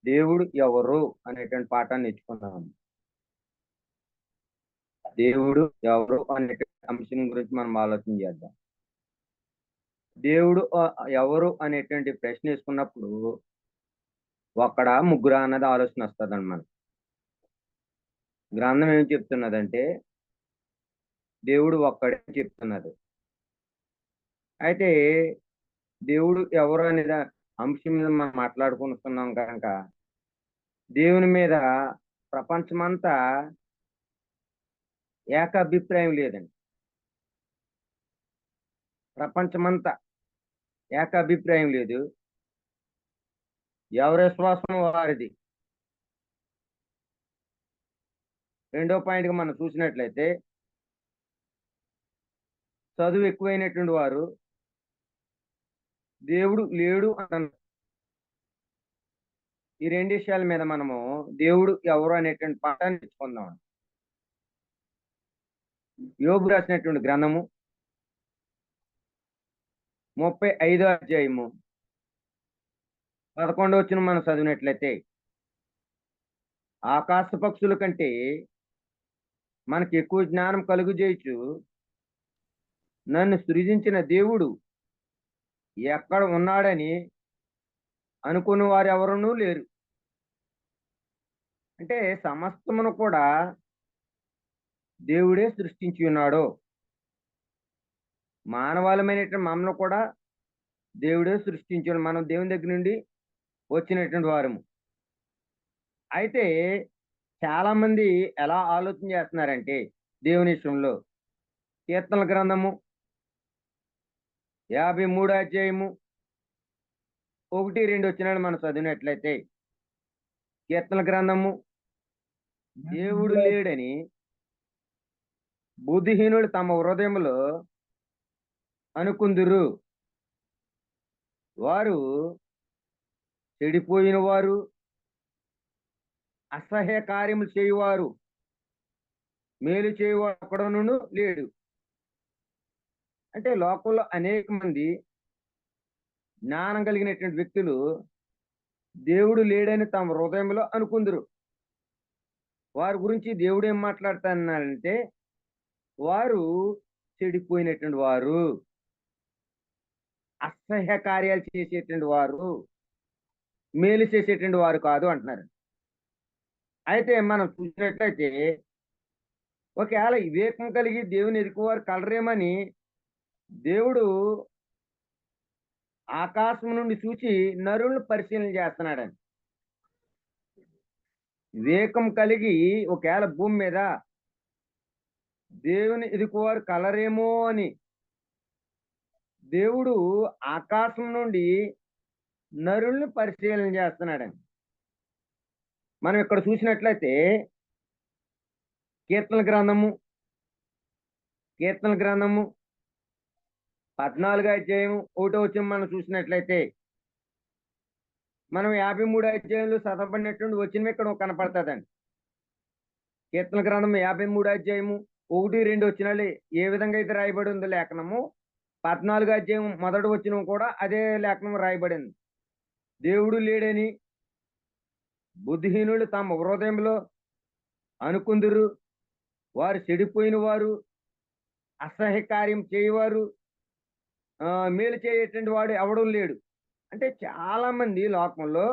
దేవుడు ఎవరు అనేటువంటి పాఠాన్ని నేర్చుకున్నాం. దేవుడు ఎవరు అనేటువంటి అంశం గురించి మనం ఆలోచన చేద్దాం. దేవుడు ఎవరు అనేటువంటి ప్రశ్న వేసుకున్నప్పుడు ఒక్కడా ముగ్గురా అన్నది ఆలోచన వస్తుందండి మనకి. గ్రంథం ఏం చెప్తున్నదంటే దేవుడు ఒక్కడే చెప్తున్నది. అయితే దేవుడు ఎవరు అనే అంశం మీద మనం మాట్లాడుకుంటున్నాం కనుక దేవుని మీద ప్రపంచమంతా ఏకాభిప్రాయం లేదండి. ప్రపంచమంతా ఏకాభిప్రాయం లేదు. ఎవరి విశ్వాసం వారిది. రెండో పాయింట్గా మనం చూసినట్లయితే చదువు ఎక్కువైనటువంటి వారు దేవుడు లేడు అంటున్నారు. ఈ రెండు విషయాల మీద మనము దేవుడు ఎవరు అనేటువంటి పాఠాన్ని తెచ్చుకుందాం. యోబు రాసినటువంటి గ్రంథము 35వ అధ్యాయము 11వ వచనం మనం చదివినట్లయితే, ఆకాశ పక్షుల కంటే మనకి ఎక్కువ జ్ఞానం కలుగు చేయొచ్చు నన్ను సృజించిన దేవుడు ఎక్కడ ఉన్నాడని అనుకున్న వారు ఎవరునూ లేరు. అంటే సమస్తమును కూడా దేవుడే సృష్టించి ఉన్నాడు. మానవాళమైనటువంటి మమ్మల్ని కూడా దేవుడే సృష్టించాడు. మనం దేవుని దగ్గర నుండి వచ్చినటువంటి వారము. అయితే చాలా మంది ఎలా ఆలోచన చేస్తున్నారంటే దేవుని విషయంలో, కీర్తనల గ్రంథము 53వ అధ్యాయము 1, 2 వచనాలు మనం చదివినట్లయితే, కీర్తనల గ్రంథము, దేవుడు లేడని బుద్ధిహీనులు తమ హృదయంలో అనుకుందురు. వారు చెడిపోయిన వారు, అసహ్య కార్యములు చేయువారు, మేలు చేయువాడు ఒక్కడును లేడు. అంటే లోకంలో అనేక మంది జ్ఞానం కలిగినటువంటి వ్యక్తులు దేవుడు లేడని తమ హృదయంలో అనుకుందరు. వారి గురించి దేవుడు ఏం మాట్లాడుతున్నాడంటే వారు చెడిపోయినటువంటి వారు, అసహ్య కార్యాలు చేసేటువంటి వారు, మేలు చేసేటువంటి వారు కాదు అంటున్నారు. అయితే మనం చూసినట్లయితే ఒకవేళ వివేకం కలిగి దేవుని ఎదుకువారు కలరేమని దేవుడు ఆకాశం నుండి చూసి నరులను పరిశీలన చేస్తున్నాడని. వివేకం కలిగి ఒకవేళ భూమి మీద దేవుని ఎదుకువారు కలరేమో అని దేవుడు ఆకాశం నుండి నరుల్ని పరిశీలన చేస్తున్నాడని. మనం ఇక్కడ చూసినట్లయితే కీర్తన గ్రంథము 14వ అధ్యాయం 1వ వచనం మనం చూసినట్లయితే, మనం 53వ అధ్యాయంలో చదవబడినటువంటి వచనం ఇక్కడ కనపడుతుందండి. కీర్తన గ్రంథం 53వ అధ్యాయము 1, 2 వచనాలు ఏ విధంగా అయితే రాయబడి ఉందో లేఖనము, 14వ అధ్యాయం 1వ వచనం కూడా అదే లేఖనం రాయబడింది. దేవుడు లేడని బుద్ధిహీనులు తమ హృదయంలో అనుకుందురు. వారు చెడిపోయిన వారు, అసహ్య కార్యం చేయవారు, మేలు చేయటువంటి వాడు ఎవడూ లేడు. అంటే చాలా మంది లోకంలో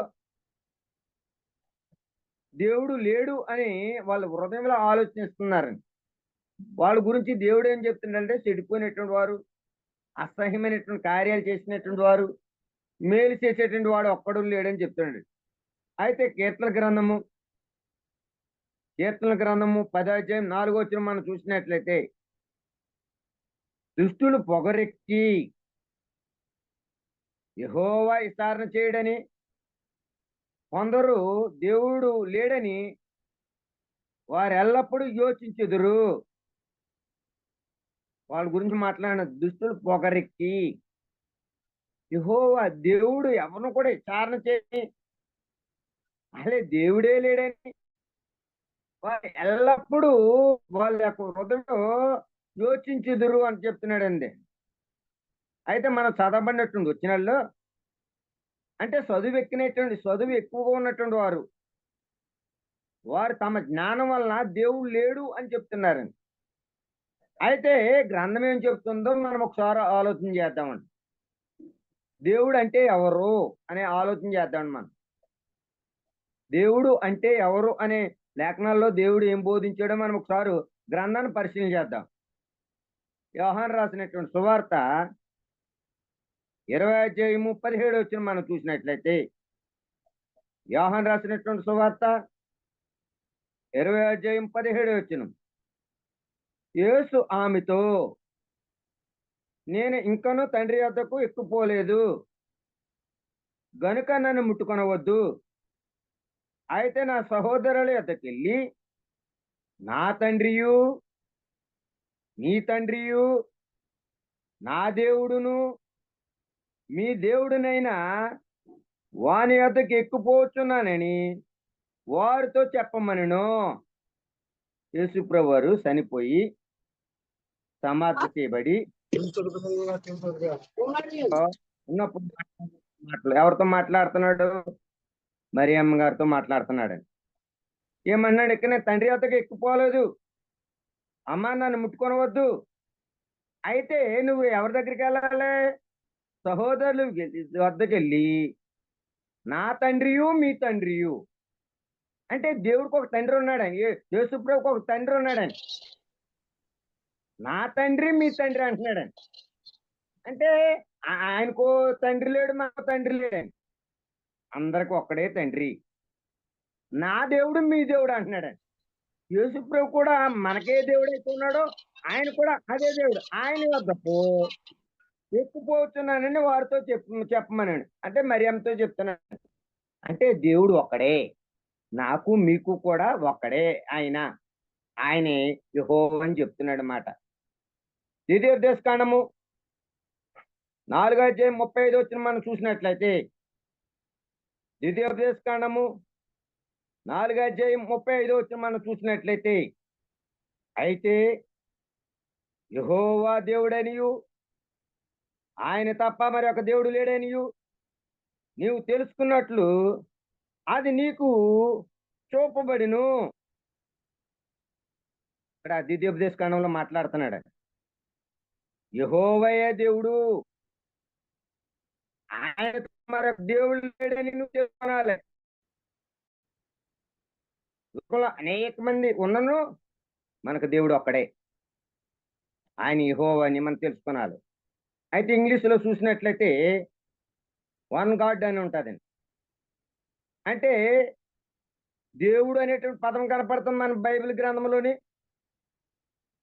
దేవుడు లేడు అని వాళ్ళ హృదయంలో ఆలోచిస్తున్నారండి. వాళ్ళ గురించి దేవుడు ఏం చెప్తుండంటే చెడిపోయినటువంటి వారు, అసహ్యమైనటువంటి కార్యాలు చేసినటువంటి వారు, మేలు చేసేటువంటి వాడు ఒక్కడు లేడని చెప్తున్నాడు. అయితే కీర్తన గ్రంథము 10వ అధ్యాయం 4వ వచనం మనం చూసినట్లయితే, దుష్టులు పొగరెక్కి యెహోవా విచారణ చేయడని, కొందరు దేవుడు లేడని వారు ఎల్లప్పుడూ యోచించుదురు. వాళ్ళ గురించి మాట్లాడిన దుష్టులు పొగరెక్కి యెహోవా దేవుడు ఎవరిని కూడా విచారణ చేసి అసలే దేవుడే లేడని వారు ఎల్లప్పుడూ వాళ్ళ యొక్క హృదయంలో యోచించుదురు అని చెప్తున్నాడండి. అయితే మనం చదవబడినట్టుంది వచ్చినాల్లో అంటే చదువు ఎక్కువగా ఉన్నటువంటి వారు వారు తమ జ్ఞానం వలన దేవుడు లేడు అని చెప్తున్నారండి. అయితే గ్రంథం ఏం చెప్తుందో మనం ఒకసారి ఆలోచన చేద్దామండి. దేవుడు అంటే ఎవరు అనే ఆలోచన చేద్దామండి మనం. దేవుడు అంటే ఎవరు అనే లేఖనాల్లో దేవుడు ఏం బోధించాడో మనం ఒకసారి గ్రంథాన్ని పరిశీలన చేద్దాం. యోహాను రాసినటువంటి సువార్త 20 అధ్యాయము 17 మనం చూసినట్లయితే, యోహాను రాసినటువంటి సువార్త 20 అధ్యాయం 17 యేసు ఆమెతో, నేను ఇంకనూ తండ్రి వద్దకు ఎక్కిపోలేదు గనుక నన్ను ముట్టుకొనవద్దు. అయితే నా సహోదరుల యొద్దకెళ్ళి నా తండ్రియు నీ తండ్రియు నా దేవుడును మీ దేవుడునైనా వాని యొద్దకు ఎక్కిపోవచ్చున్నానని వారితో చెప్పమనెను. యేసుప్రభు వారు చనిపోయి సమాధి చేయబడి ఉన్నప్పుడు ఎవరితో మాట్లాడుతున్నాడు? మరియమ్మ గారితో మాట్లాడుతున్నాడు. ఏమన్నాడు? ఇక్కడ నేను తండ్రి వద్దకు ఎక్కిపోలేదు, అమ్మ నన్ను ముట్టుకొనవద్దు. అయితే నువ్వు ఎవరి దగ్గరికి వెళ్ళాలి? సహోదరులు వద్దకెళ్ళి నా తండ్రియు మీ తండ్రియు, అంటే దేవుడికి ఒక తండ్రి ఉన్నాడని, యేసుప్రభుకి ఒక తండ్రి ఉన్నాడని, నా తండ్రి మీ తండ్రి అంటున్నాడని. అంటే ఆయనకో తండ్రి లేడు, మా తండ్రి లేడని, అందరికి ఒక్కడే తండ్రి. నా దేవుడు మీ దేవుడు అంటున్నాడని. యేసుప్రభు కూడా మనకే దేవుడు అయితే ఉన్నాడో ఆయన కూడా అదే దేవుడు. ఆయన వద్దకు ఎక్కిపోతున్నానని వారితో చెప్పమనండి. అంటే మరియమ్మతో చెప్తున్నాను. అంటే దేవుడు ఒక్కడే, నాకు మీకు కూడా ఒక్కడే ఆయన. ఆయనే యెహోవా అని చెప్తున్నాడు అన్నమాట. ద్వితీయోపదేశకాండము 4 అధ్యాయం 35 మనం చూసినట్లయితే, ద్వితీయోపదేశకాండము 4 అధ్యాయం 35 మనం చూసినట్లయితే, అయితే యెహోవా దేవుడనియు ఆయన తప్ప మరి ఒక దేవుడు లేడనియు నీవు తెలుసుకున్నట్లు అది నీకు చూపబడిను. ఇక్కడ ద్వితీయోపదేశ కాండంలో మాట్లాడుతున్నాడు. యెహోవాయే దేవుడు, ఆయన తప్ప మరొక దేవుడు లేడని నువ్వు తెలుసుకోవాలి. లోకంలో అనేక మంది ఉన్నను మనకు దేవుడు ఒక్కడే, ఆయన యెహోవా అని మనం తెలుసుకోవాలి. అయితే ఇంగ్లీష్లో చూసినట్లయితే వన్ గాడ్ అని ఉంటుందండి. అంటే దేవుడు అనేటువంటి పదం కనపడుతుంది మన బైబిల్ గ్రంథంలోని.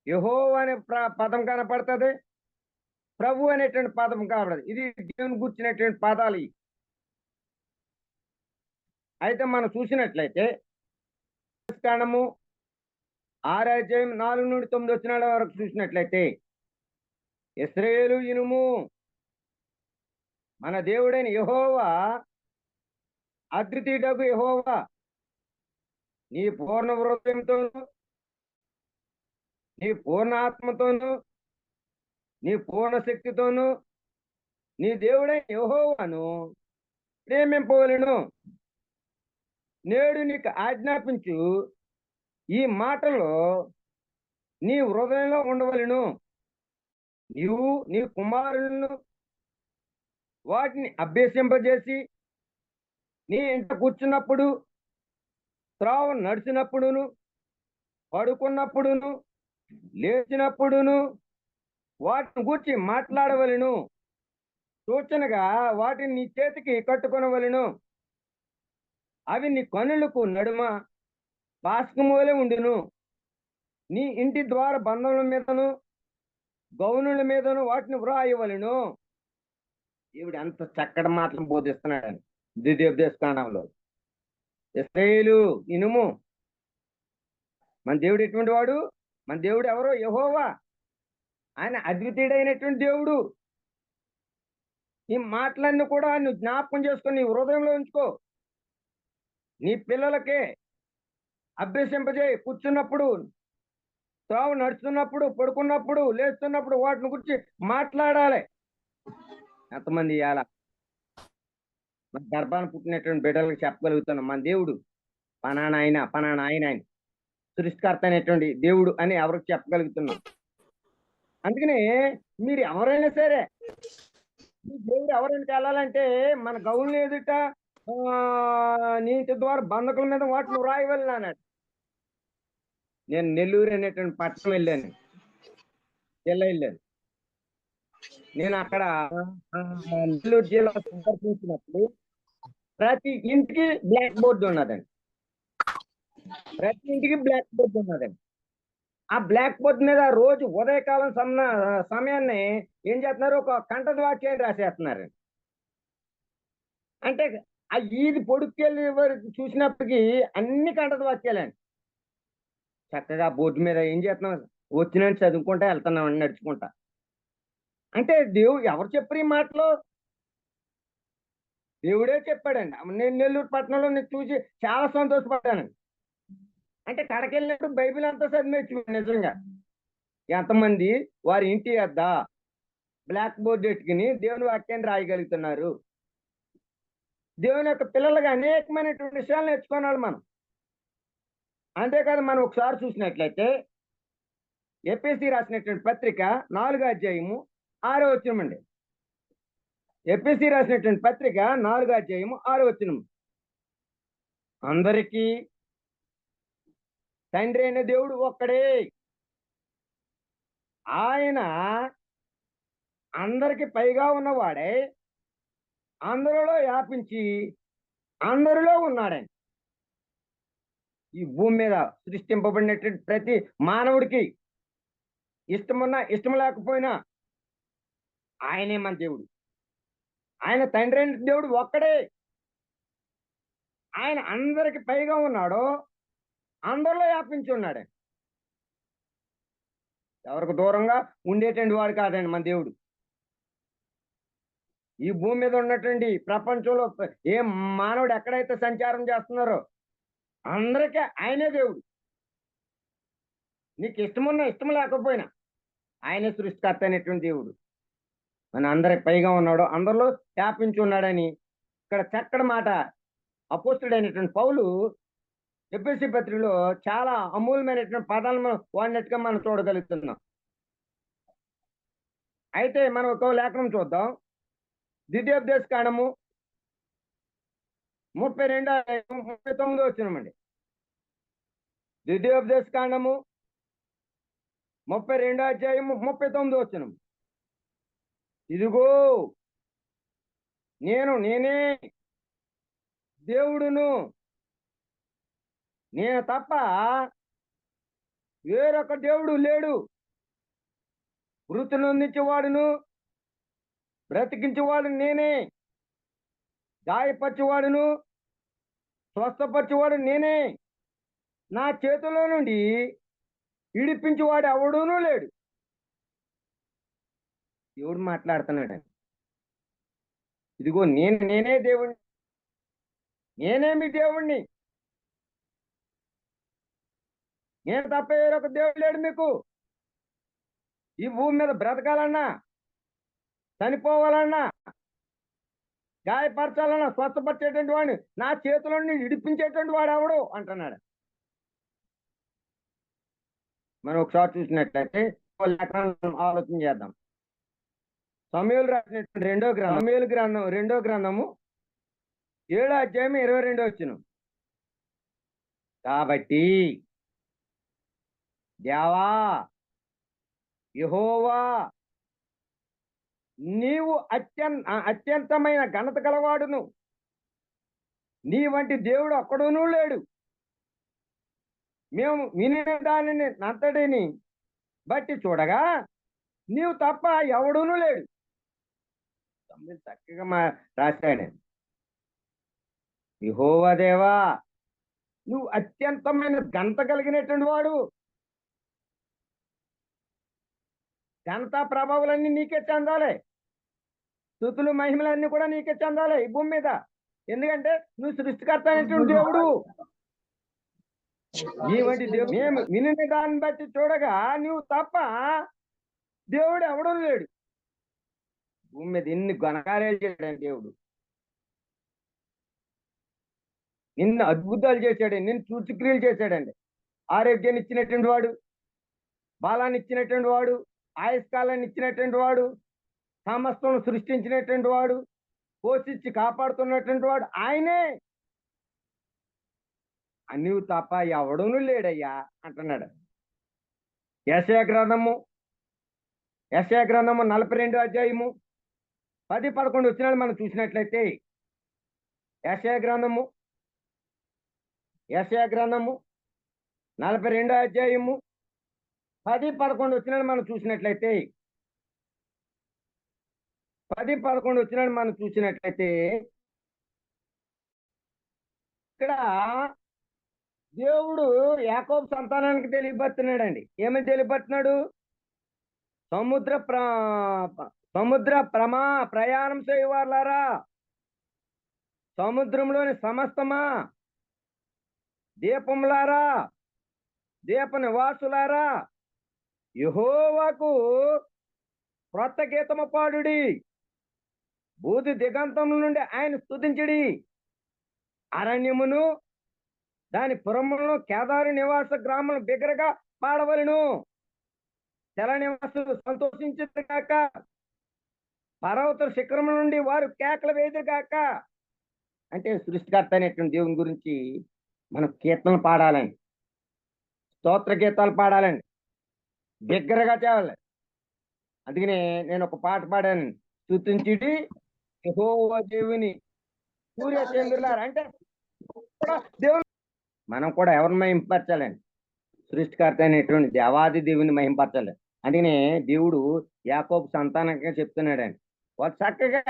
యెహోవా అనే పదం కనపడుతుంది, ప్రభు అనేటువంటి పదం కనపడదు. ఇది దేవుని గుర్చినటువంటి పదాలు ఇవి. అయితే మనం చూసినట్లయితే కాండము 6 అధ్యాయం 4 నుండి 9 వరకు చూసినట్లయితే, ఇశ్రాయేలు ఇనుము, మన దేవుడైన యెహోవా అద్వితీయుడగు యెహోవా నీ పూర్ణ హృదయంతోను నీ పూర్ణ ఆత్మతోను నీ పూర్ణ శక్తితోను నీ దేవుడైన యెహోవాను ప్రేమింపవలెను. నేడు నీకు ఆజ్ఞాపించు ఈ మాటలో నీ హృదయంలో ఉండవలెను. నీవు నీ కుమారులను వాటిని అభ్యసింపజేసి నీ ఇంట కూర్చున్నప్పుడు, త్రోవ నడిచినప్పుడును, పడుకున్నప్పుడును, లేచినప్పుడును వాటిని గూర్చి మాట్లాడవలెను. సూచనగా వాటిని నీ చేతికి కట్టుకొనవలెను. అవి నీ కనులకు నడుమ బాస్కమువలె ఉండును. నీ ఇంటి ద్వార బంధముల మీదను గౌనుల మీదను వాటిని వ్రాయవలెను. ఈవిడ ఎంత చక్కటి మాటలు బోధిస్తున్నాడని ద్వితీయోపదేశ కాండంలో. ఇశ్రాయేలు ఇనుము, మన దేవుడు ఎటువంటి వాడు? మన దేవుడు ఎవరో? యెహోవా. ఆయన అద్వితీయుడైనటువంటి దేవుడు. ఈ మాటలన్నీ కూడా నువ్వు జ్ఞాపకం చేసుకొని నీ హృదయంలో ఉంచుకో. నీ పిల్లలకే అభ్యసింపజేయి. కూర్చున్నప్పుడు, తావు నడుస్తున్నప్పుడు, పడుకున్నప్పుడు, లేస్తున్నప్పుడు వాటిని గురించి మాట్లాడాలి. ఎంతమంది ఇవాళ మన గర్భాన్ని పుట్టినటువంటి బిడ్డలకు చెప్పగలుగుతున్నాం మన దేవుడు పలానా ఆయన పలానా ఆయన సృష్టికర్త అనేటువంటి దేవుడు అని ఎవరికి చెప్పగలుగుతున్నాం. అందుకనే మీరు ఎవరైనా సరే ఈ దేవుడు ఎవరికి వెళ్ళాలంటే మన గౌన్లు ఎదుట నీటి ద్వారా బంధకుల మీద వాటిని రాయవల్లి అన్నాడు. నేను నెల్లూరు అనేటువంటి పట్టణం వెళ్ళాను, జిల్లా వెళ్ళాను. నేను అక్కడ నెల్లూరు జిల్లా సందర్శించినప్పుడు ప్రతి ఇంటికి బ్లాక్ బోర్డు ఉన్నదండి. ప్రతి ఇంటికి బ్లాక్ బోర్డు ఉన్నదండి. ఆ బ్లాక్ బోర్డు మీద రోజు ఉదయకాలం సమయాన్ని ఏం చేస్తున్నారు, ఒక కంఠద వాక్యాన్ని రాసేస్తున్నారు. అంటే ఆ ఈది పొడుక్కెళ్ళి వరకు చూసినప్పటికీ అన్ని కంఠద వాక్యాలండి. చక్కగా బోర్డు మీద ఏం చేస్తున్నాం, వచ్చినట్టు చదువుకుంటా వెళ్తున్నాం నడుచుకుంటా. అంటే దేవుడు ఎవరు చెప్పారు ఈ మాటలు? దేవుడే చెప్పాడండి. నేను నెల్లూరు పట్టణంలో నేను చూసి చాలా సంతోషపడ్డానండి. అంటే కడకెళ్ళినప్పుడు బైబిల్ అంతా చదివచ్చు నిజంగా. ఎంతమంది వారి ఇంటి వద్ద బ్లాక్ బోర్డు ఎట్టుకుని దేవుని వాక్యాన్ని రాయగలుగుతున్నారు. దేవుని యొక్క పిల్లలుగా అనేకమైనటువంటి విషయాలు నేర్చుకోవాలి మనం. అంతేకాదు మనం ఒకసారి చూసినట్లయితే ఎఫెసీ రాసినటువంటి పత్రిక 4వ అధ్యాయము 6వ వచనం అండి. ఎఫెసీ రాసినటువంటి పత్రిక 4వ అధ్యాయము 6వ వచనం. అందరికీ తండ్రి అయిన దేవుడు ఒక్కడే, ఆయన అందరికి పైగా ఉన్నవాడే అందరిలో వ్యాపించి అందరిలో ఉన్నాడండి. ఈ భూమి మీద సృష్టింపబడినటువంటి ప్రతి మానవుడికి ఇష్టమున్నా ఇష్టం లేకపోయినా ఆయనే మన దేవుడు. ఆయన తండ్రి అయిన దేవుడు ఒక్కడే. ఆయన అందరికి పైగా ఉన్నాడు, అందరిలో వ్యాపించి ఉన్నాడు. ఎవరికి దూరంగా ఉండేటువంటి వాడు కాదండి మన దేవుడు. ఈ భూమి మీద ఉన్నటువంటి ప్రపంచంలో ఏ మానవుడు ఎక్కడైతే సంచారం చేస్తున్నారో అందరికీ ఆయనే దేవుడు. నీకు ఇష్టమున్నా ఇష్టం లేకపోయినా ఆయనే సృష్టికర్త అనేటువంటి దేవుడు. మన అందరికి పైగా ఉన్నాడు, అందరిలో వ్యాపించి ఉన్నాడని ఇక్కడ చక్కటి మాట అపోస్తుడైనటువంటి పౌలు ఎఫెసీ పత్రికలో చాలా అమూల్యమైనటువంటి పదాలను వాడినట్టుగా మనం చూడగలుగుతున్నాం. అయితే మనం ఒక లేఖనం చూద్దాం. ద్వితీయోపదేశ కాండము 32-39 వచనమండి. ద్వితీయోపదేశ కాండము 32వ అధ్యాయము 39వ వచనం. ఇదిగో నేనే దేవుడును, నేను తప్ప వేరొక దేవుడు లేడు. మృతులందించేవాడును బ్రతికించేవాడు నేనే, గాయపరచేవాడును స్వస్థపరచేవాడు నేనే, నా చేతిలో నుండి విడిపించేవాడు ఎవడూనూ లేడు. దేవుడు మాట్లాడుతున్నాడు. ఇదిగో నేనే దేవుణ్ణి, నేనే మీ దేవుణ్ణి, నేను తప్ప వేరొక దేవుడు లేడు. మీకు ఈ భూమి మీద బ్రతకాలన్నా, చనిపోవాలన్నా, గాయపరచాలన్నా, స్వస్థపరిచేటువంటి వాడిని నా చేతిలో విడిపించేటువంటి వాడు ఎవడు అంటున్నాడు. మనం ఒకసారి చూసినట్లయితే ఆలోచన చేద్దాం. సమూయేలు రాసినటువంటి సమూయేలు గ్రంథం 2వ గ్రంథము 7వ అధ్యాయం 22వ వచనం. కాబట్టి దేవా యెహోవా నీవు అత్యంతమైన ఘనత గలవాడును, నీ వంటి దేవుడు ఒక్కడునూ లేడు. మేము వినిన దానిని అంతటిని బట్టి చూడగా నీవు తప్ప ఎవడునూ లేడు. చక్కగా రాశాడు. యెహోవా దేవా నువ్వు అత్యంతమైన ఘనత కలిగినటువంటి వాడు, ఘనత ప్రభావాలన్నీ నీకే చెందాలి, స్తుతులు మహిమలన్నీ కూడా నీకే చెందాలి ఈ భూమి మీద. ఎందుకంటే నువ్వు సృష్టికర్త అనేటువంటి దేవుడు. నీ వంటి దేవుడు మేము వినిన దాన్ని బట్టి చూడగా నువ్వు తప్ప దేవుడు ఎవడూ లేడు. భూమి మీద ఎన్ని ఘనకార్యాలు చేయడానికి దేవుడు. నిన్ను అద్భుతాలు చేశాడండి, నిన్ను సూచక్రియలు చేశాడండి. ఆరోగ్యాన్ని ఇచ్చినటువంటి వాడు, బలాన్ని ఇచ్చినటువంటి వాడు, ఆయుష్కాలాన్ని ఇచ్చినటువంటి వాడు, సమస్తం సృష్టించినటువంటి వాడు, పోషించి కాపాడుతున్నటువంటి వాడు ఆయనే. నీవు తప్ప ఎవడును లేడయ్యా అంటున్నాడు. యెషయా గ్రంథము 42 అధ్యాయము 10, 11 వచనాలు మనం చూసినట్లయితే, యెషయా గ్రంథము 42 అధ్యాయము 10, 11 వచనాలు మనం చూసినట్లయితే 10, 11 వచనాలు మనం చూసినట్లయితే ఇక్కడ దేవుడు యాకోబు సంతానానికి తెలియబడుతున్నాడండి. ఏమని తెలియబడుతున్నాడు? సముద్ర ప్రయాణం చేయవారులారా, సముద్రంలోని సమస్తమా, దీపములారా, దీప నివాసులారా, యెహోవాకు క్రొత్త గీతము పాడుడి, భూది దిగంతముల నుండి ఆయన స్తుతించుడి. అరణ్యమును దాని పురములను, కేదారు నివాస గ్రామం బిగ్గరగా పాడవలెను. జల నివాసులు సంతోషించుదురు గాక, పర్వత శిఖరముల నుండి వారు కేకలు వేయుదురు గాక. అంటే సృష్టికర్త అనేటువంటి దేవుని గురించి మనం కీర్తనలు పాడాలండి, స్తోత్ర గీతాలు పాడాలండి, బిగ్గరగా చేయాలి. అందుకనే నేను ఒక పాట పాడాను, స్తుతించుడి యెహోవా దేవుని సూర్య చంద్రులారా. అంటే కూడా దేవుని మనం కూడా ఎవరిని మహింపరచాలండి? సృష్టికర్త అనేటువంటి దేవాది దేవుని మహింపరచాలి. అందుకనే దేవుడు యాకోబు సంతానంగా చెప్తున్నాడండి, వాళ్ళు చక్కగా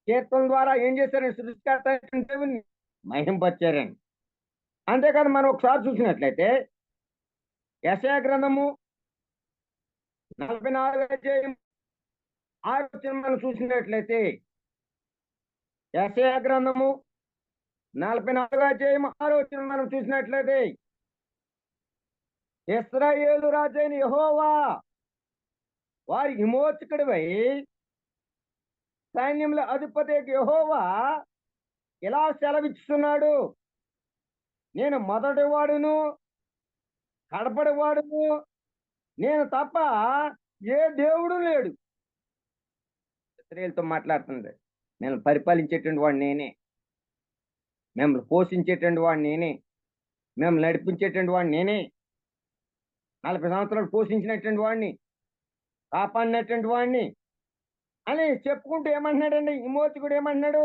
కీర్తన ద్వారా ఏం చేశారండి? సృష్టికర్త అనేటువంటి దేవుని మహింపరిచారండి. అంతేకాదు మనం ఒకసారి చూసినట్లయితే యెషయా గ్రంథము 44 అధ్యాయం 6 వచనం మనం చూసినట్లయితే, యెషయా గ్రంథము 44 అధ్యాయం 6 వచనం మనం చూసినట్లయితే, ఇశ్రాయేలు రాజైన యెహోవా వారి విమోచకుడివై సైన్యముల అధిపతి యెహోవా ఇలా సెలవిస్తున్నాడు, నేను మొదటి వాడును కడపడి వాడును, నేను తప్ప ఏ దేవుడు లేడు. ఇశ్రాయేలుతో మాట్లాడుతుంది. నేను పరిపాలించేటువంటి వాడు నేనే, మిమ్మల్ని పోషించేటువంటి వాడు నేనే, మిమ్మల్ని నడిపించేటువంటి వాడు నేనే, 40 సంవత్సరాలు పోషించినటువంటి వాడిని, కాపాడినటువంటి వాడిని అని చెప్పుకుంటూ ఏమంటున్నాడండి? విమోచకుడు ఏమంటున్నాడు?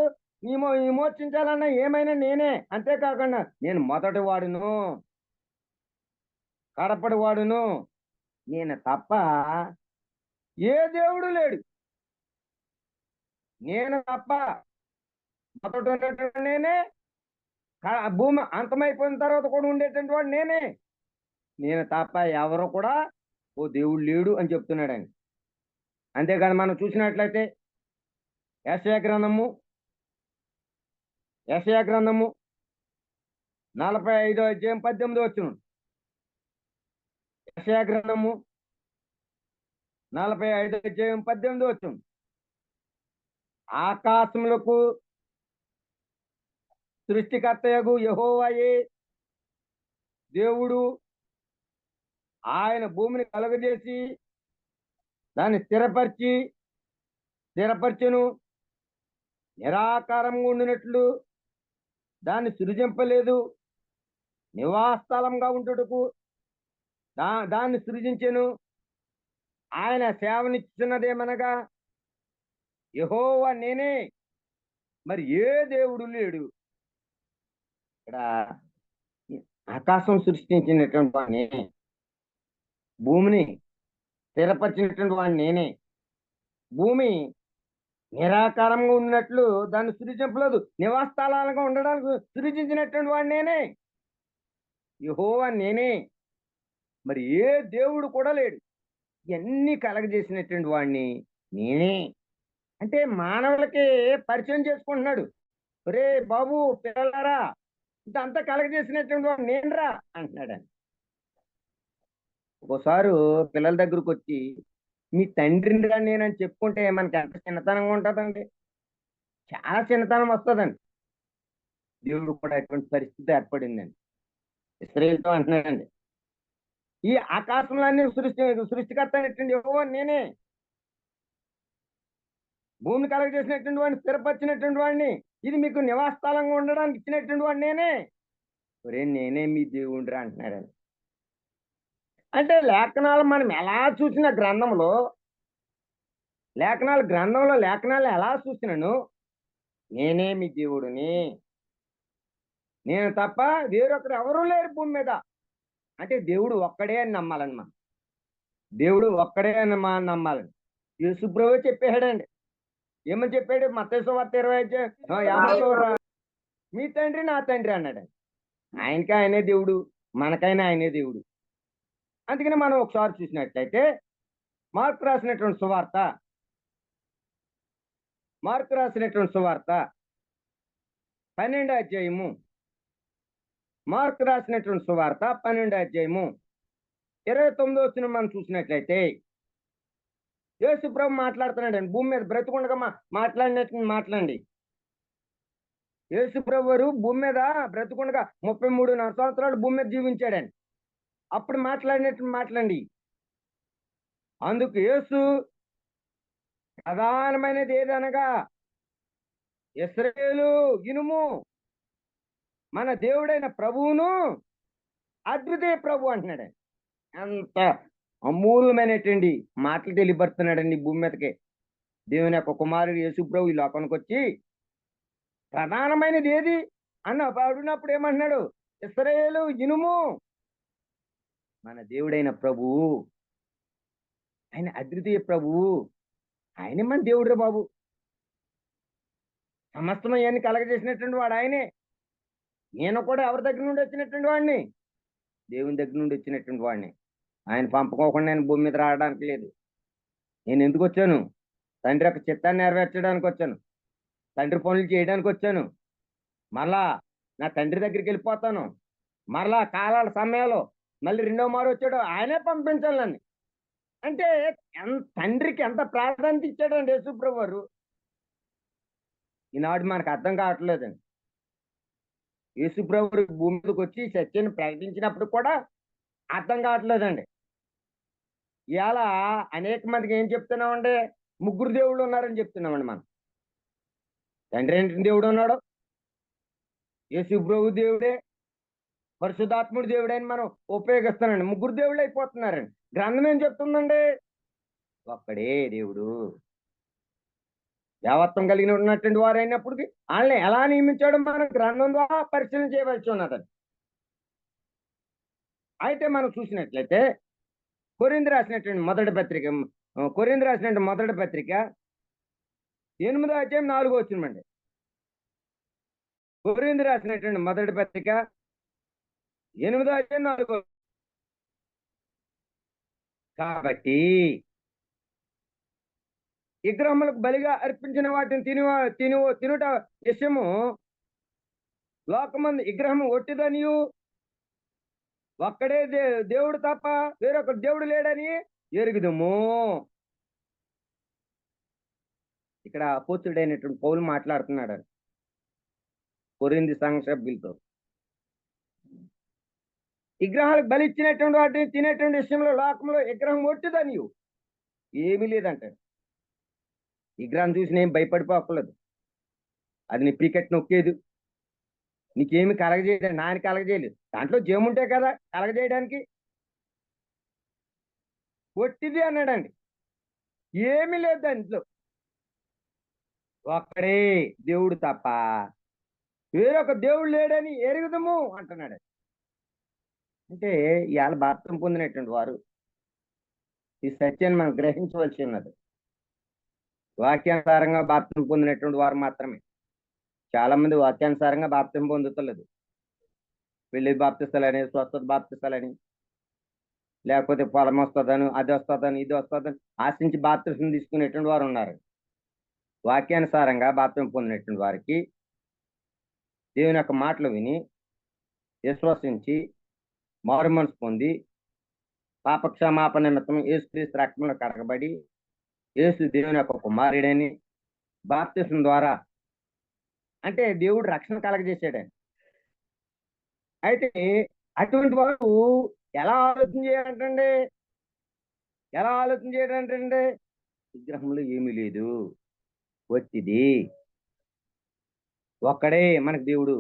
విమోచించాలన్నా ఏమైనా నేనే. అంతేకాకుండా నేను మొదటి వాడును కడపడి వాడును, నేను తప్ప ఏ దేవుడు లేడు. నేను తప్ప మొదటి ఉన్నటువంటి నేనే, భూమి అంతమైపోయిన తర్వాత కూడా ఉండేటువంటి వాడు నేనే, నేను తప్ప ఎవరు కూడా ఓ దేవుడు లేడు అని చెప్తున్నాడండి. అంతేకాదు మనం చూసినట్లయితే యెషయా గ్రంథము 45 అధ్యాయం 18 వచనం, యెషయా గ్రంథము 45 అధ్యాయం 18 వచనం, ఆకాశములకు సృష్టికర్తయగు యెహోవాయే దేవుడు, ఆయన భూమిని కలుగజేసి దాన్ని స్థిరపరచును, నిరాకారంగా ఉండినట్లు దాన్ని సృజింపలేదు, నివాసస్థలంగా ఉండుటకు దాన్ని సృజించెను. ఆయన సేవనిచ్చున్నదేమనగా యెహోవా నేనే, మరి ఏ దేవుడు లేడు. ఇక్కడ ఆకాశం సృష్టించినటువంటి వాడు నేనే, భూమిని స్థిరపరిచినటువంటి వాడు నేనే, భూమి నిరాకారంగా ఉన్నట్లు దాన్ని సృజింపలేదు, నివాస స్థలాలుగా ఉండడానికి సృజించినటువంటి వాడు నేనే, యెహోవా నేనే, మరి ఏ దేవుడు కూడా లేడు. ఇవన్నీ కలగజేసినటువంటి వాడిని నేనే. అంటే మానవులకి పరిచయం చేసుకుంటున్నాడు, ఒరే బాబు పిల్లలారా, ఇదంతా కలగజేసినటువంటి వాడు నేనురా అంటున్నాడు. ఒకసారి పిల్లల దగ్గరకు వచ్చి మీ తండ్రిని రా నేనని చెప్పుకుంటే మనకి ఎంత చిన్నతనంగా ఉంటుందండి, చాలా చిన్నతనం వస్తుందండి. దేవుడు కూడా అటువంటి పరిస్థితి ఏర్పడిందండి. ఇశ్రాయేలుతో అంటున్నాడండి, ఈ ఆకాశంలో అన్ని సృష్టికర్త అయినటువంటి యెహోవా నేనే, భూమిని కలగజేసినటువంటి వాడిని, స్థిరపరిచినటువంటి వాడిని, ఇది మీకు నివాస స్థలంగా ఉండడానికి ఇచ్చినటువంటి వాడు నేనే. ఒరే నేనే మీ దేవుడిరా అంటున్నాడండి. అంటే లేఖనాలు మనం ఎలా చూసిన గ్రంథంలో, లేఖనాలు ఎలా చూసినను నేనే మీ దేవుడిని, నేను తప్ప వేరొకరు ఎవరూ లేరు భూమి మీద. అంటే దేవుడు ఒక్కడే అని నమ్మాలని మనం, దేవుడు ఒక్కడే అని మనం నమ్మాలని యేసు ప్రభువే చెప్పాడండి. ఏమని చెప్పాడు? మత్తయి సువార్త 20:50 మీ తండ్రి నా తండ్రి అన్నాడు. ఆయనకి ఆయనే దేవుడు, మనకైనా ఆయనే దేవుడు. అందుకని మనం ఒకసారి చూసినట్లయితే మార్కు రాసినటువంటి సువార్త 12వ అధ్యాయము, మార్కు రాసినటువంటి సువార్త 12వ అధ్యాయము 29వ వచనం మనం చూసినట్లయితే యేసు ప్రభు మాట్లాడుతున్నాడండి. భూమి మీద బ్రతుకుండగా మాట్లాడినట్టు మాట్లాడండి. యేసు ప్రభు వారు భూమి మీద బ్రతుకుండగా 33.5 సంవత్సరాలు భూమి మీద జీవించాడండి. అప్పుడు మాట్లాడినట్టు మాట్లాడండి. అందుకు యేసు ప్రధానమైనది ఏదనగా, ఇశ్రాయేలు వినుము, మన దేవుడైన ప్రభువును అద్వితీయ ప్రభు అంటున్నాడు. అంత అమూల్యమైనటువంటి మాటలు తెలియపరుస్తున్నాడండి భూమి మీదకి. దేవుని యొక్క కుమారుడు యేసు ప్రభు ఈ లోకానికి వచ్చి ప్రధానమైనది ఏది అన్న అడిగినప్పుడు ఏమంటున్నాడు? ఇశ్రాయేలు వినుము, మన దేవుడైన ప్రభువు, ఆయన అద్వితీయ ప్రభువు, ఆయనే మన దేవుడు బాబు. సమస్తం అవన్నీ కలగజేసినటువంటి వాడు ఆయనే. నేను కూడా ఎవరి దగ్గర నుండి వచ్చినటువంటి వాడిని? దేవుని దగ్గర నుండి వచ్చినటువంటి వాడిని. ఆయన పంపుకోకుండా నేను భూమి మీద రావడానికి లేదు. నేను ఎందుకు వచ్చాను? తండ్రి యొక్క చిత్తాన్ని నెరవేర్చడానికి వచ్చాను, తండ్రి పనులు చేయడానికి వచ్చాను. మరలా నా తండ్రి దగ్గరికి వెళ్ళిపోతాను. మరలా కాలాల సమయంలో మళ్ళీ రెండో మారు వచ్చాడు, ఆయనే పంపించాలి నన్ను. అంటే తండ్రికి ఎంత ప్రాధాన్యత ఇచ్చాడండి యేసుప్రభు వారు. ఈనాడు మనకు అర్థం కావట్లేదండి. యేసుప్రభు భూమి మీదకి వచ్చి సత్యాన్ని ప్రకటించినప్పుడు కూడా అర్థం కావట్లేదండి. ఇవాళ అనేక మందికి ఏం చెప్తున్నామంటే, ముగ్గురు దేవుళ్ళు ఉన్నారని చెప్తున్నామండి మనం. తండ్రి ఏంటి దేవుడు ఉన్నాడు, యేసుప్రభు దేవుడే, పరిశుద్ధాత్ముడు దేవుడే అని మనం ఉపయోగిస్తున్నాండి. ముగ్గురు దేవుళ్ళు అయిపోతున్నారండి. గ్రంథం ఏం చెప్తుందండి? ఒక్కడే దేవుడు. దేవత్వం కలిగిన ఉన్నటువంటి వారు అయినప్పటికీ వాళ్ళని ఎలా నియమించాడు మన గ్రంథం ద్వారా పరిశీలన చేయవలసి ఉన్నదండి. అయితే మనం చూసినట్లయితే కొరింథీ రాసినటువంటి మొదటి పత్రిక 8వ అధ్యాయం 4వ వచనమండి. కొరింథీ రాసినటువంటి మొదటి పత్రిక 8వ అధ్యాయం 4వ. కాబట్టి విగ్రహములకు బలిగా అర్పించిన వాటిని తినుట విషయము లోకమందు విగ్రహము ఒట్టిదనియు, ఒక్కడే దేవుడు తప్ప వేరొక దేవుడు లేడని ఎరుగుదము. ఇక్కడ అపోస్తుడైనటువంటి పౌలు మాట్లాడుతున్నాడు కొరింథీ సంఘ సభ్యులతో. విగ్రహాలకు బలి ఇచ్చినటువంటి వాటిని తినేటువంటి విషయంలో లోకంలో విగ్రహం ఒట్టిదనియు, ఏమీ లేదంటాడు. విగ్రహం చూసి నేను భయపడిపోకలేదు. అది నీ పీకెట్ నొక్కేదు, నీకేమి కలగజేయలేదు, నాని కలగజేయలేదు. దాంట్లో జేముంటే కదా కలగజేయడానికి. ఒట్టిది అన్నాడండి, ఏమీ లేదు దాంట్లో. ఒక్కడే దేవుడు తప్ప వేరొక దేవుడు లేడని ఎరుగుదము అంటున్నాడు. అంటే ఇవాళ బాప్తిసం పొందినటువంటి వారు ఈ సత్యాన్ని మనం గ్రహించవలసి ఉన్నది. వాక్యానుసారంగా బాప్తిసం పొందినటువంటి వారు మాత్రమే. చాలా మంది వాక్యానుసారంగా బాప్తిసం పొందుతలేదు. పెళ్లి బాప్తిస్తాలని, స్వస్థత బాప్తిస్తాలని, లేకపోతే పొలం వస్తుందని, అది వస్తుందని, ఇది వస్తుందని ఆశించి బాప్తిసం తీసుకునేటువంటి వారు ఉన్నారు. వాక్యానుసారంగా బాప్తిసం పొందినటువంటి వారికి దేవుని యొక్క మాటలు విని విశ్వసించి మారు మనసు పొంది పాపక్షమాపణ నిమిత్తం యేసుక్రీస్తు రక్తంలో కడగబడి యేసు దేవుని యొక్క కుమారుడని బాప్తిసం ద్వారా అంటే దేవుడు రక్షణ కలగజేశాడండి. అయితే అటువంటి వారు ఎలా ఆలోచన చేయాలంటండి? ఎలా ఆలోచన చేయడంటండి? విగ్రహంలో ఏమీ లేదు, వచ్చిది ఒక్కడే మనకు దేవుడు,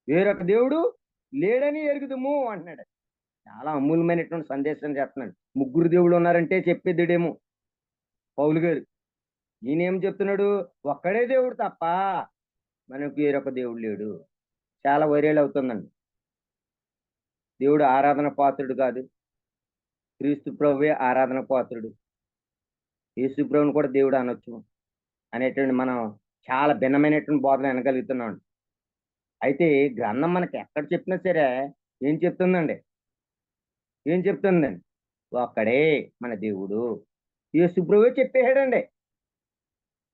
వేరొక దేవుడు లేడని ఎరుగుదుము అంటున్నాడు. చాలా అమూల్యమైనటువంటి సందేశం చేస్తున్నాడు. ముగ్గురు దేవుళ్ళు ఉన్నారంటే చెప్పేదేడేమో పౌలు గారు. ఈయనేం చెప్తున్నాడు? ఒక్కడే దేవుడు తప్ప మనకు వేరొక దేవుడు లేడు. చాలా వైరల్ అవుతుందండి. దేవుడు ఆరాధన పాత్రుడు కాదు, క్రీస్తు ప్రభువే ఆరాధన పాత్రుడు. యేసు ప్రభుని కూడా దేవుడు అనొచ్చు అనేటువంటి మనం చాలా భిన్నమైనటువంటి బోధన వినగలుగుతున్నాం. అయితే గ్రంథం మనకి ఎక్కడ చెప్పినా సరే ఏం చెప్తుందండి? ఏం చెప్తుందండి? ఒక్కడే మన దేవుడు. యేసు ప్రభువే చెప్పేసాడండి.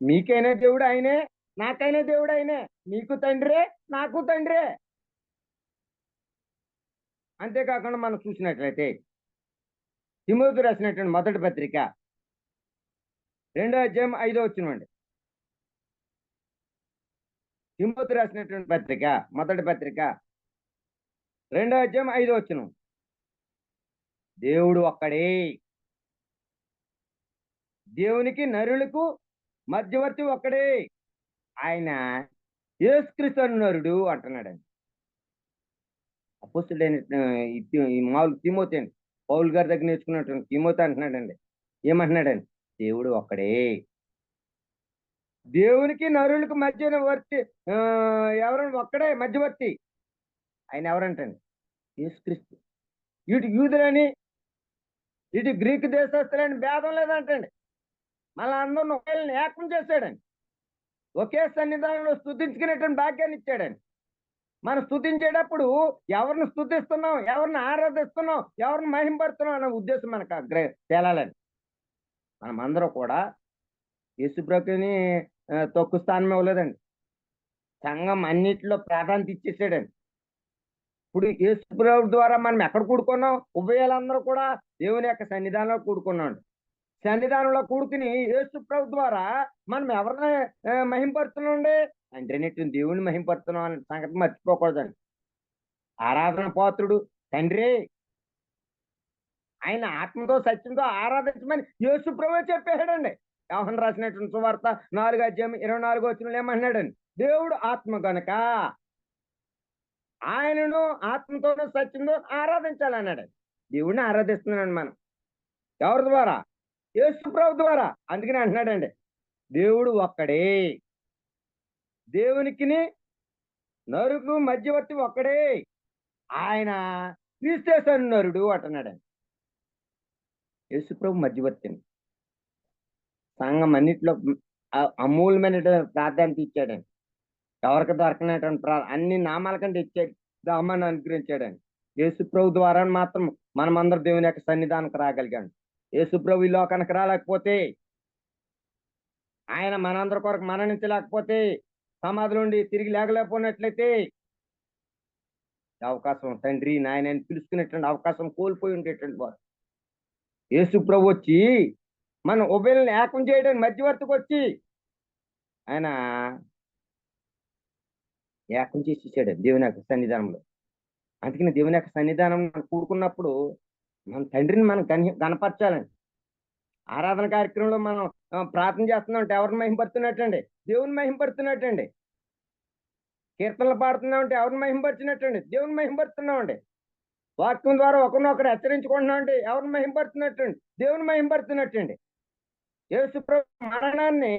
మీకైనా దేవుడు ఆయనే, నాకైనా దేవుడు ఆయనే. నీకు తండ్రే, నాకు తండ్రే. అంతేకాకుండా మనం చూసినట్లయితే తిమోతి రాసినటువంటి మొదటి పత్రిక 2వ అధ్యాయం 5వ వచనం అండి. తిమోతి రాసినటువంటి పత్రిక మొదటి పత్రిక 2వ అధ్యాయం 5వ వచనం. దేవుడు ఒక్కడే, దేవునికి నరులకు మధ్యవర్తి ఒక్కడే, ఆయన యేసుక్రీస్తు అను నరుడు అంటున్నాడండి. అపోస్తుడైన ఈ మామూలు తిమోతి అండి, పౌలు గారి దగ్గర నేర్చుకున్నటువంటి తిమోతి అంటున్నాడండి. ఏమంటున్నాడండి? దేవుడు ఒక్కడే, దేవునికి నరులకు మధ్యవర్తి. ఎవరండి? ఒక్కడే మధ్యవర్తి. ఆయన ఎవరంటండి? యేసుక్రీస్తు. ఇటు యూదులని ఇటు గ్రీకు దేశస్తులని భేదం లేదంటండి. మళ్ళీ అందరిని ఒకళ్ళని ఏకం చేశాడండి. ఒకే సన్నిధానంలో స్తుతించుకునేటువంటి భాగ్యాన్ని ఇచ్చాడండి. మనం స్తుతించేటప్పుడు ఎవరిని స్తుతిస్తున్నాం, ఎవరిని ఆరాధిస్తున్నాం, ఎవరిని మహింపడుతున్నాం అనే ఉద్దేశం మనకు తేలాలండి. మనం అందరం కూడా యేసుప్రభుని తక్కువ స్థానం ఇవ్వలేదండి. సంఘం అన్నిటిలో ప్రాధాన్యత ఇచ్చేసాడండి. ఇప్పుడు యేసుప్రభు ద్వారా మనం ఎక్కడ కూడుకున్నాం? ఉభయాలందరూ కూడా దేవుని యొక్క సన్నిధానంలో కూడుకున్నాం. సన్నిధానంలో కూడుకుని యేసుప్రభు ద్వారా మనం ఎవరిని మహింపరుస్తున్నాండి? తండ్రినట్టు దేవుని మహింపరుస్తున్నాం అనే సంగతి మర్చిపోకూడదండి. ఆరాధన పాత్రుడు తండ్రి, ఆయన ఆత్మతో సత్యంతో ఆరాధించమని యేసుప్రభువే చెప్పేశాడండి. యోహాను రాసినటువంటి సువార్త 4వ అధ్యాయం 24వ వచనంలో ఏమంటున్నాడండి? దేవుడు ఆత్మ గనుక ఆయనను ఆత్మతోనూ సత్యంతో ఆరాధించాలన్నాడు. దేవుడిని ఆరాధిస్తున్నాడు మనం. ఎవరి ద్వారా? యేసుప్రభు ద్వారా. అందుకని అంటున్నాడండి, దేవుడు ఒక్కడే, దేవునికిని నరుకు మధ్యవర్తి ఒక్కడే, ఆయన క్రీస్తు అను నరుడు అంటున్నాడండి. యేసుప్రభు మధ్యవర్తిని సంఘం అన్నిట్లో అమూల్యమైన ప్రాధాన్యత ఇచ్చాడండి. ఎవరికి దొరకనటువంటి అన్ని నామాల కంటే ఇచ్చాడు, దామాన్ని అనుగ్రహించాడండి. యేసుప్రభు ద్వారా మాత్రం మనమందరం దేవుని యొక్క సన్నిధానికి రాగలిగాం. యేసుప్రభు ఈ లోకానికి రాలేకపోతే, ఆయన మనందరి కొరకు మరణించలేకపోతే, సమాధి నుండి తిరిగి లేగలేకపోయినట్లయితే అవకాశం తండ్రి నాయన అని పిలుచుకునేటువంటి అవకాశం కోల్పోయి ఉండేటువంటి వారు. యేసుప్రభు వచ్చి మన ఉభయలను ఏకం చేయడానికి మధ్యవర్తికి వచ్చి ఆయన ఏకం చేసేసాడు దేవుని యొక్క సన్నిధానంలో. అందుకని దేవుని యొక్క సన్నిధానం మనం కూడుకున్నప్పుడు మన తండ్రిని మనం కనపరచాలండి. ఆరాధన కార్యక్రమంలో మనం ప్రార్థన చేస్తున్నాం అంటే ఎవరిని మహింపడుతున్నట్టండి? దేవుని మహింపడుతున్నట్టండి. కీర్తనలు పాడుతున్నాం అంటే ఎవరిని మహింపరిచినట్టండి? దేవుని మహింపడుతున్నామండి. వాక్యం ద్వారా ఒకరినొకరు హెచ్చరించుకుంటున్నాం అంటే ఎవరిని మహింపడుతున్నట్టండి? దేవుని మహింపడుతున్నట్టండి. యేసుప్రభు మరణాన్ని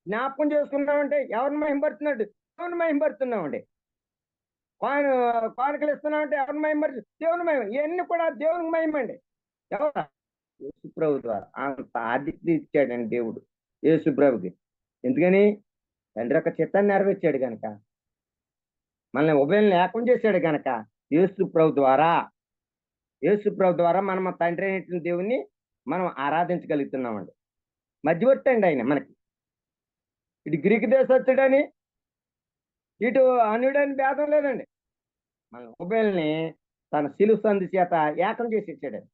జ్ఞాపకం చేసుకున్నామంటే ఎవరిని మహింపడుతున్నట్టు? దేవుని మహింపడుతున్నామండి. కానుకలు ఇస్తున్నామంటే ఎవరిని మహింపడుతు? దేవుని మహిమ. ఇవన్నీ కూడా దేవునికి మహిమండి. ఎవరు? యేసుప్రభు ద్వారా. అంత ఆదిత్య ఇచ్చాడండి దేవుడు యేసుప్రభుకి. ఎందుకని? తండ్రి యొక్క చిత్తాన్ని నెరవేర్చాడు గనక, మనల్ని ఉభయల్ని ఏకం చేశాడు గనక యేసుప్రభు ద్వారా మనం తండ్రి అయినటువంటి దేవుణ్ణి మనం ఆరాధించగలుగుతున్నామండి. మధ్యవర్తి అండి ఆయన మనకి. ఇటు గ్రీకు దేశస్తుడని ఇటు అన్యుడని భేదం లేదండి. మన ఉభయల్ని తన శిలువ సంధి చేత ఏకం చేసి ఇచ్చాడండి.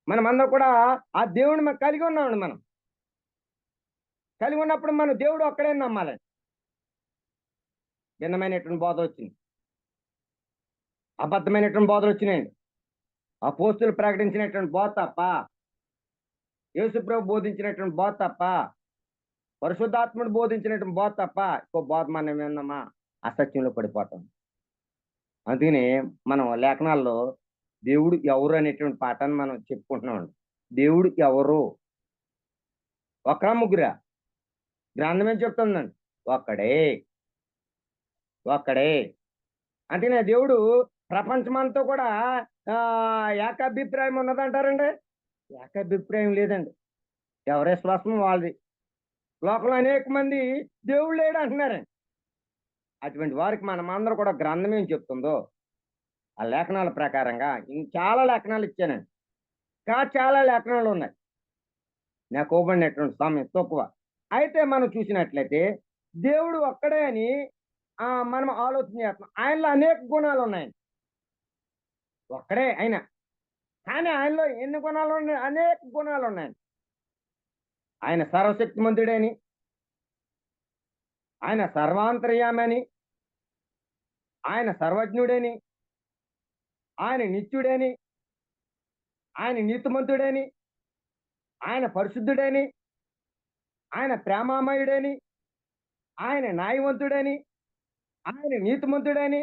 మనమందరం కూడా ఆ దేవుడిని మనం కలిగి ఉన్నామండి. మనం కలిగి ఉన్నప్పుడు మనం దేవుడు ఒక్కడే నమ్మాలండి. భిన్నమైనటువంటి బోధ వచ్చింది, అబద్ధమైనటువంటి బోధలు వచ్చినాయండి. అపోస్తులు ప్రకటించినటువంటి బోధ తప్ప, యేసుప్రభు బోధించినటువంటి బోధ తప్ప, పరిశుద్ధాత్ముడు బోధించినటువంటి బోధ తప్ప ఇంకో బోధ మనం విన్నామా అసత్యంలో పడిపోతాం. అందుకని మనం లేఖనాల్లో దేవుడు ఎవరు అనేటువంటి పాఠాన్ని మనం చెప్పుకుంటున్నామండి. దేవుడు ఎవరు? ఒకరా ముగ్గురా? గ్రంథం ఏం చెప్తుందండి? ఒక్కడే, ఒక్కడే. అందుకనే దేవుడు ప్రపంచమంతా కూడా ఏకాభిప్రాయం ఉన్నదంటారండి. ఏకాభిప్రాయం లేదండి. ఎవరి విశ్వాసం వాళ్ళది. లోకంలో అనేక మంది దేవుడు లేడు అంటున్నారండి. అటువంటి వారికి మనమందరం కూడా గ్రంథం ఏం చెప్తుందో ఆ లేఖనాల ప్రకారంగా చాలా లేఖనాలు ఇచ్చానండి. చాలా లేఖనాలు ఉన్నాయి. నాకు ఇవ్వబడినటువంటి సమయం తక్కువ. అయితే మనం చూసినట్లయితే దేవుడు ఒక్కడే అని మనం ఆలోచన చేస్తున్నాం. ఆయనలో అనేక గుణాలు ఉన్నాయండి. ఒక్కడే ఆయన, కానీ ఆయనలో ఎన్ని గుణాలు ఉన్నాయి? అనేక గుణాలు ఉన్నాయండి. ఆయన సర్వశక్తిమంతుడని, ఆయన సర్వాంతర్యామని, ఆయన సర్వజ్ఞుడని, ఆయన నిత్యుడని, ఆయన నీతిమంతుడని, ఆయన పరిశుద్ధుడని, ఆయన ప్రేమామయుడని, ఆయన న్యాయవంతుడని, ఆయన నీతిమంతుడని,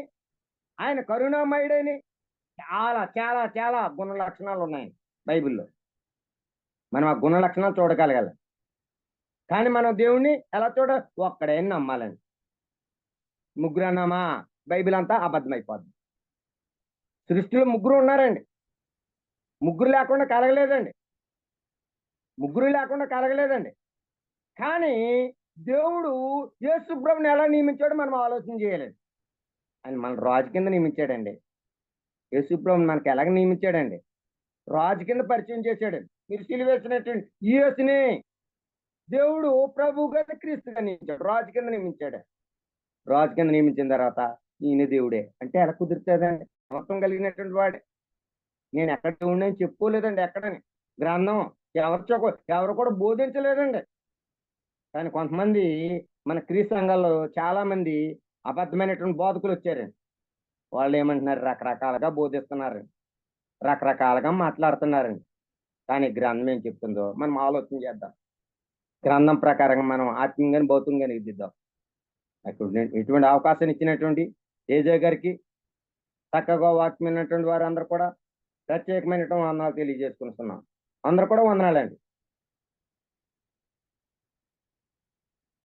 ఆయన కరుణామయుడని, చాలా చాలా చాలా గుణ లక్షణాలు ఉన్నాయి బైబిల్లో. మనం ఆ గుణ లక్షణాలు చూడగలగాలి. కానీ మనం దేవుణ్ణి ఎలా ఒక్కడే అని నమ్మాలండి. ముగ్గురు అన్నామా బైబిల్ అంతా అబద్ధమైపోద్ది. సృష్టిలో ముగ్గురు ఉన్నారండి. ముగ్గురు లేకుండా కలగలేదండి. ముగ్గురు లేకుండా కలగలేదండి. కానీ దేవుడు యేసు ప్రభుని ఎలా నియమించాడో మనం ఆలోచన చేయాలండి. ఆయన మన రాజు కింద నియమించాడండి. యేసు ప్రభుని మనకి ఎలాగ నియమించాడండి? రాజు కింద పరిచయం చేశాడండి. మీరు సిలువేసినటువంటి ఈ యేసుని దేవుడు ప్రభువుగా క్రీస్తుగా నియమించాడు. రాజు కింద నియమించాడు. రాజు కింద నియమించిన తర్వాత ఈయన దేవుడే అంటే ఎలా కుదురుతుందండి? మొత్తం కలిగినటువంటి వాడే. నేను ఎక్కడ దేవుడిని అని చెప్పుకోలేదండి. ఎక్కడని గ్రంథం ఎవరు కూడా బోధించలేదండి. కానీ కొంతమంది మన క్రీస్తు సంఘాల్లో చాలా మంది అబద్ధమైనటువంటి బోధకులు వచ్చారండి. వాళ్ళు ఏమంటున్నారు? రకరకాలుగా బోధిస్తున్నారండి, రకరకాలుగా మాట్లాడుతున్నారండి. కానీ గ్రంథం ఏం చెప్తుందో మనం ఆలోచన చేద్దాం. గ్రంథం ప్రకారంగా మనం ఆత్మీయంగాని భౌతికంగాని ఎదిద్దాం. ఎటువంటి అవకాశం ఇచ్చినటువంటి ఏజే గారికి, చక్కగా వాక్యమైనటువంటి వారందరూ కూడా ప్రత్యేకమైనటువంటి వందనాలు తెలియజేసుకుంటున్నాం. అందరూ కూడా వందనాలండి.